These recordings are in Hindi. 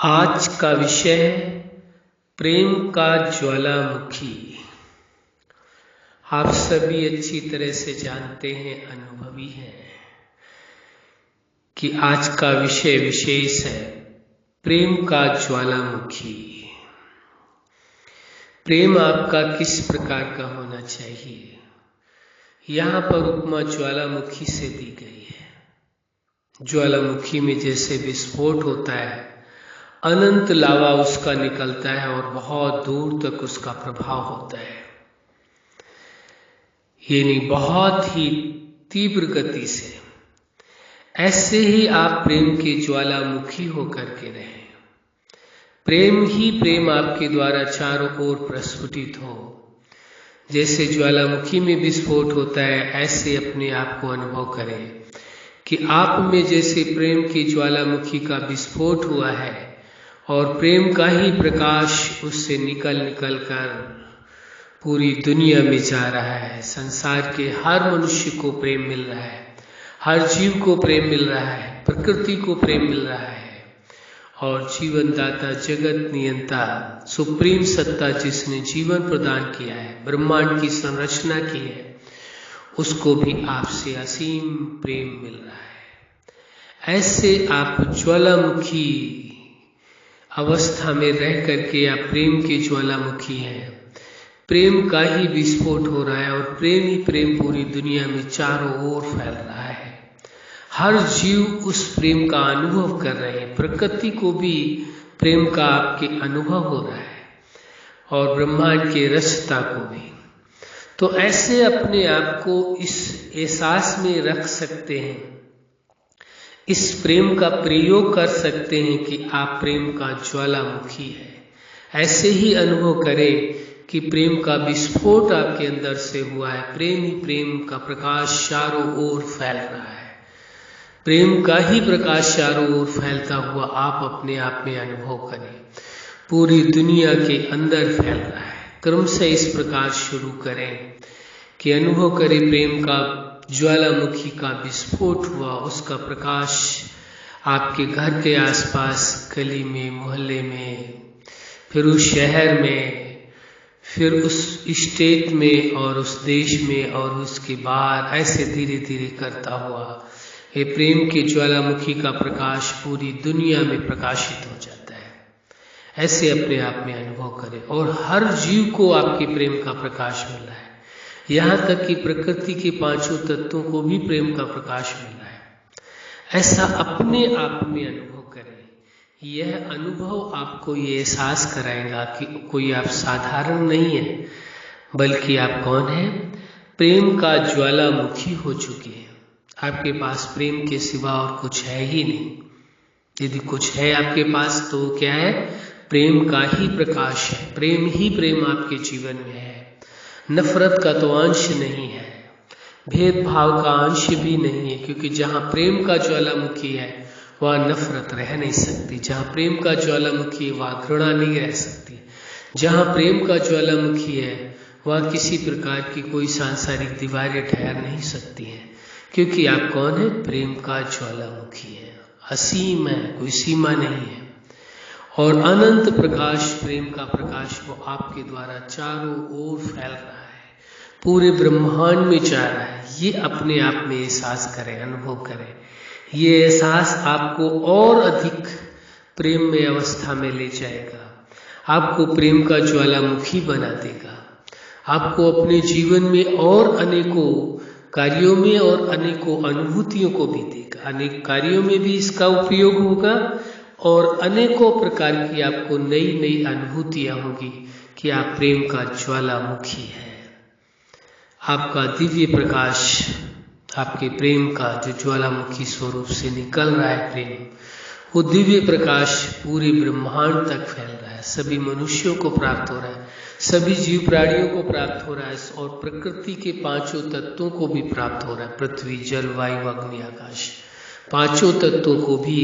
आज का विषय है प्रेम का ज्वालामुखी। आप सभी अच्छी तरह से जानते हैं, अनुभवी हैं कि आज का विषय विशेष है प्रेम का ज्वालामुखी। प्रेम आपका किस प्रकार का होना चाहिए, यहाँ पर उपमा ज्वालामुखी से दी गई है। ज्वालामुखी में जैसे विस्फोट होता है, अनंत लावा उसका निकलता है और बहुत दूर तक उसका प्रभाव होता है, यानी बहुत ही तीव्र गति से। ऐसे ही आप प्रेम के ज्वालामुखी होकर के रहें। प्रेम ही प्रेम आपके द्वारा चारों ओर प्रस्फुटित हो। जैसे ज्वालामुखी में विस्फोट होता है, ऐसे अपने आप को अनुभव करें कि आप में जैसे प्रेम के ज्वालामुखी का विस्फोट हुआ है और प्रेम का ही प्रकाश उससे निकल कर पूरी दुनिया में जा रहा है। संसार के हर मनुष्य को प्रेम मिल रहा है, हर जीव को प्रेम मिल रहा है, प्रकृति को प्रेम मिल रहा है। और जीवन दाता, जगत नियंता, सुप्रीम सत्ता जिसने जीवन प्रदान किया है, ब्रह्मांड की संरचना की है, उसको भी आपसे असीम प्रेम मिल रहा है। ऐसे आप ज्वालामुखी अवस्था में रह करके आप प्रेम के ज्वालामुखी हैं। प्रेम का ही विस्फोट हो रहा है और प्रेम ही प्रेम पूरी दुनिया में चारों ओर फैल रहा है। हर जीव उस प्रेम का अनुभव कर रहे हैं। प्रकृति को भी प्रेम का आपके अनुभव हो रहा है और ब्रह्मांड के रचता को भी। तो ऐसे अपने आप को इस एहसास में रख सकते हैं, इस प्रेम का प्रयोग कर सकते हैं कि आप प्रेम का ज्वालामुखी है। ऐसे ही अनुभव करें कि प्रेम का विस्फोट आपके अंदर से हुआ है। प्रेम ही प्रेम का प्रकाश चारों ओर फैल रहा है। प्रेम का ही प्रकाश चारों ओर फैलता हुआ आप अपने आप में अनुभव करें, पूरी दुनिया के अंदर फैल रहा है। क्रम से इस प्रकार शुरू करें कि अनुभव करें प्रेम का ज्वालामुखी का विस्फोट हुआ, उसका प्रकाश आपके घर के आसपास, गली में, मोहल्ले में, फिर उस शहर में, फिर उस स्टेट में और उस देश में और उसके बाद, ऐसे धीरे धीरे करता हुआ ये प्रेम के ज्वालामुखी का प्रकाश पूरी दुनिया में प्रकाशित हो जाता है। ऐसे अपने आप में अनुभव करें और हर जीव को आपके प्रेम का प्रकाश मिल रहा है। यहाँ तक कि प्रकृति के पांचों तत्वों को भी प्रेम का प्रकाश मिल रहा है। ऐसा अपने आप में अनुभव करें। यह अनुभव आपको ये एहसास कराएगा कि कोई आप साधारण नहीं है, बल्कि आप कौन है? प्रेम का ज्वालामुखी हो चुके हैं। आपके पास प्रेम के सिवा और कुछ है ही नहीं। यदि कुछ है आपके पास तो क्या है? प्रेम का ही प्रकाश है। प्रेम ही प्रेम आपके जीवन में है। नफरत का तो अंश नहीं है, भेदभाव का अंश भी नहीं है, क्योंकि जहाँ प्रेम का ज्वालामुखी है वहाँ नफरत रह नहीं सकती। जहाँ प्रेम का ज्वालामुखी है वहाँ घृणा नहीं रह सकती। जहाँ प्रेम का ज्वालामुखी है वहाँ किसी प्रकार की कोई सांसारिक दीवारें ठहर नहीं सकती हैं, क्योंकि आप कौन है? प्रेम का ज्वालामुखी है। असीम है, कोई सीमा नहीं है। और अनंत प्रकाश, प्रेम का प्रकाश, वो आपके द्वारा चारों ओर फैल रहा है, पूरे ब्रह्मांड में जा रहा है। ये अपने आप में एहसास करें, अनुभव करें। ये एहसास आपको और अधिक प्रेम में अवस्था में ले जाएगा, आपको प्रेम का ज्वालामुखी बना देगा, आपको अपने जीवन में और अनेकों कार्यों में और अनेकों अनुभूतियों को भी देगा। अनेक कार्यों में भी इसका उपयोग होगा और अनेकों प्रकार की आपको नई नई अनुभूतियां होगी कि आप प्रेम का ज्वालामुखी हैं। आपका दिव्य प्रकाश, आपके प्रेम का जो ज्वालामुखी स्वरूप से निकल रहा है प्रेम, वो दिव्य प्रकाश पूरे ब्रह्मांड तक फैल रहा है। सभी मनुष्यों को प्राप्त हो रहा है, सभी जीव प्राणियों को प्राप्त हो रहा है और प्रकृति के पांचों तत्वों को भी प्राप्त हो रहा है। पृथ्वी, जल, वायु, अग्नि, आकाश, पांचों तत्वों को भी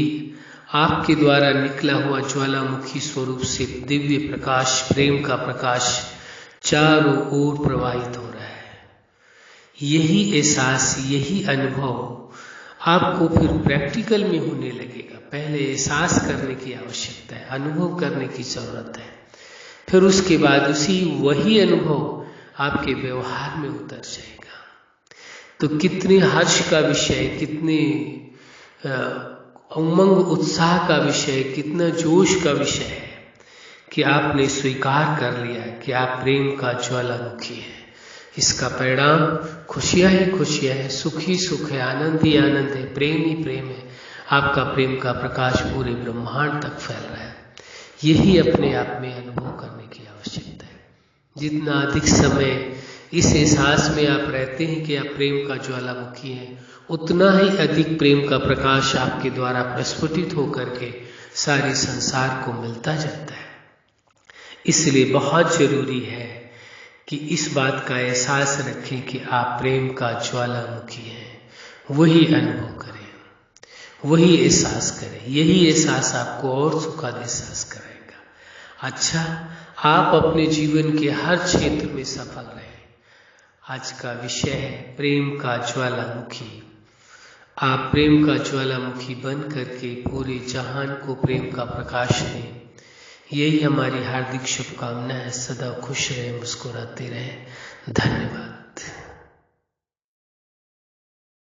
आपके द्वारा निकला हुआ ज्वालामुखी स्वरूप से दिव्य प्रकाश, प्रेम का प्रकाश चारों ओर प्रवाहित हो रहा है। यही एहसास, यही अनुभव आपको फिर प्रैक्टिकल में होने लगेगा। पहले एहसास करने की आवश्यकता है, अनुभव करने की जरूरत है। फिर उसके बाद वही अनुभव आपके व्यवहार में उतर जाएगा। तो कितने हर्ष का विषय, कितने उमंग उत्साह का विषय, कितना जोश का विषय है कि आपने स्वीकार कर लिया कि आप प्रेम का ज्वालामुखी है। इसका परिणाम खुशियां ही खुशियां है, सुख ही सुख है, आनंद ही आनंद है, प्रेम ही प्रेम है। आपका प्रेम का प्रकाश पूरे ब्रह्मांड तक फैल रहा है। यही अपने आप में अनुभव करने की आवश्यकता है। जितना अधिक समय इस एहसास में आप रहते हैं कि आप प्रेम का ज्वालामुखी हैं, उतना ही अधिक प्रेम का प्रकाश आपके द्वारा प्रस्फुटित होकर के सारे संसार को मिलता जाता है। इसलिए बहुत जरूरी है कि इस बात का एहसास रखें कि आप प्रेम का ज्वालामुखी हैं। वही अनुभव करें, वही एहसास करें। यही एहसास आपको और सुखद एहसास कराएगा। अच्छा, आप अपने जीवन के हर क्षेत्र में सफल रहें। आज का विषय है प्रेम का ज्वालामुखी। आप प्रेम का ज्वालामुखी बन करके पूरे जहान को प्रेम का प्रकाश दें। यही हमारी हार्दिक शुभकामना है। सदा खुश रहें, मुस्कुराते रहें। धन्यवाद।